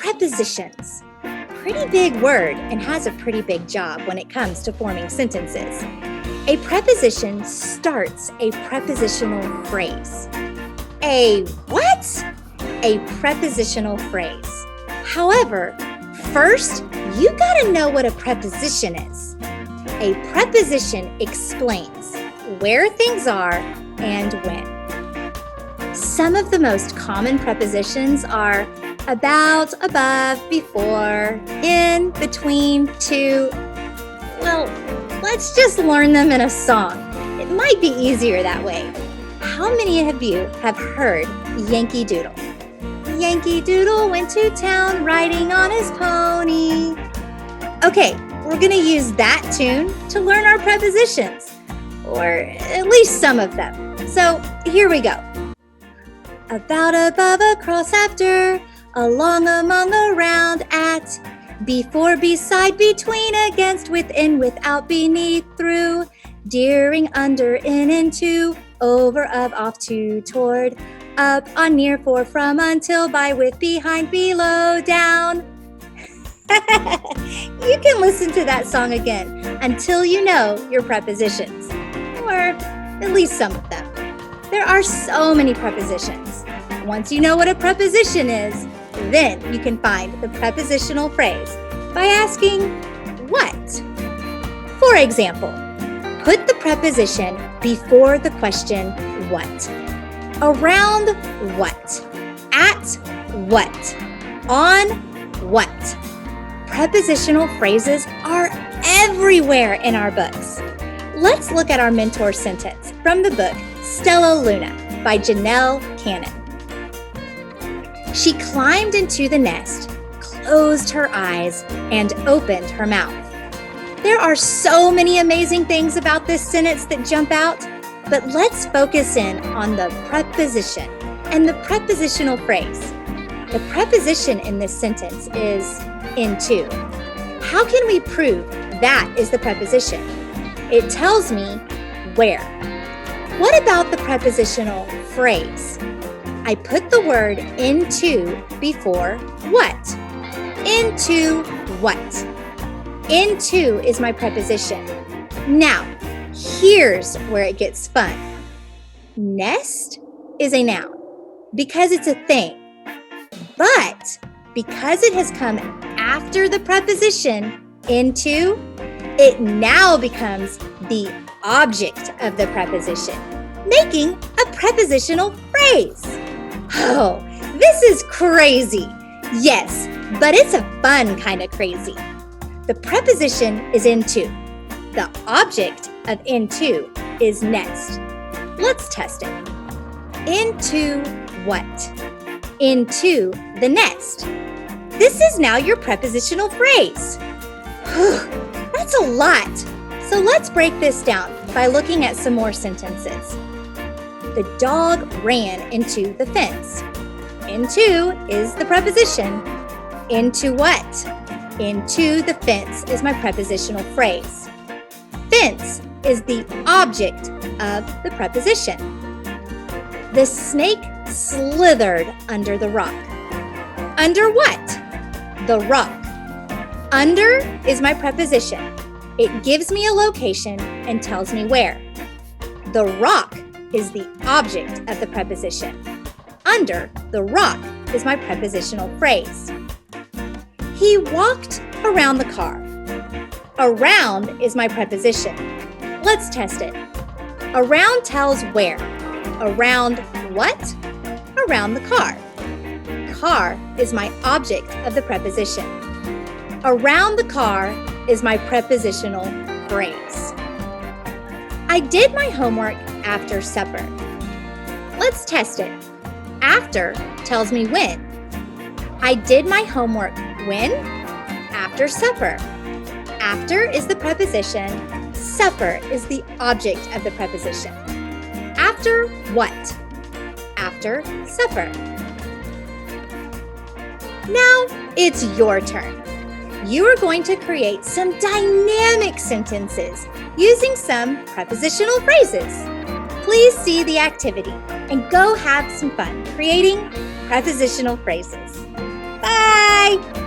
prepositions. Pretty big word and has a pretty big job when it comes to forming sentences. A preposition starts a prepositional phrase. A what? A prepositional phrase. However, first, you gotta know what a preposition is. A preposition explains where things are and when. Some of the most common prepositions are about, above, before, in, between, to. Well, let's just learn them in a song. It might be easier that way. How many of you have heard Yankee Doodle? Yankee Doodle went to town riding on his pony. Okay, we're going to use that tune to learn our prepositions, or at least some of them. So here we go. About, above, across, after, along, among, around, at, before, beside, between, against, within, without, beneath, through, during, under, in, into, over, of, off, to, toward, up, on, near, for, from, until, by, with, behind, below, down. You can listen to that song again until you know your prepositions, or at least some of them. There are so many prepositions. Once you know what a preposition is, then you can find the prepositional phrase by asking what. For example, put the preposition before the question what. Around what? At what? On what? Prepositional phrases are everywhere in our books. Let's look at our mentor sentence from the book Stella Luna by Janelle Cannon. She climbed into the nest, closed her eyes, and opened her mouth. There are so many amazing things about this sentence that jump out, but let's focus in on the preposition and the prepositional phrase. The preposition in this sentence is into. How can we prove that is the preposition? It tells me where. What about the prepositional phrase? I put the word into before what? Into what? Into is my preposition. Now, here's where it gets fun. Nest is a noun because it's a thing. But because it has come after the preposition into, it now becomes the object of the preposition, making a prepositional phrase. Oh, this is crazy. Yes, but it's a fun kind of crazy. The preposition is into. The object of into is nest. Let's test it. Into what? Into the nest. This is now your prepositional phrase. That's a lot. So let's break this down by looking at some more sentences. The dog ran into the fence. Into is the preposition. Into what? Into the fence is my prepositional phrase. Fence is the object of the preposition. The snake slithered under the rock. Under what? The rock. Under is my preposition. It gives me a location and tells me where. The rock is the object of the preposition. Under the rock is my prepositional phrase. He walked around the car. Around is my preposition. Let's test it. Around tells where. Around what? Around the car. Car is my object of the preposition. Around the car is my prepositional phrase. I did my homework after supper. Let's test it. After tells me when. I did my homework when? After supper. After is the preposition. Supper is the object of the preposition. After what? After supper. Now it's your turn. You are going to create some dynamic sentences using some prepositional phrases. Please see the activity and go have some fun creating prepositional phrases. Bye! Bye!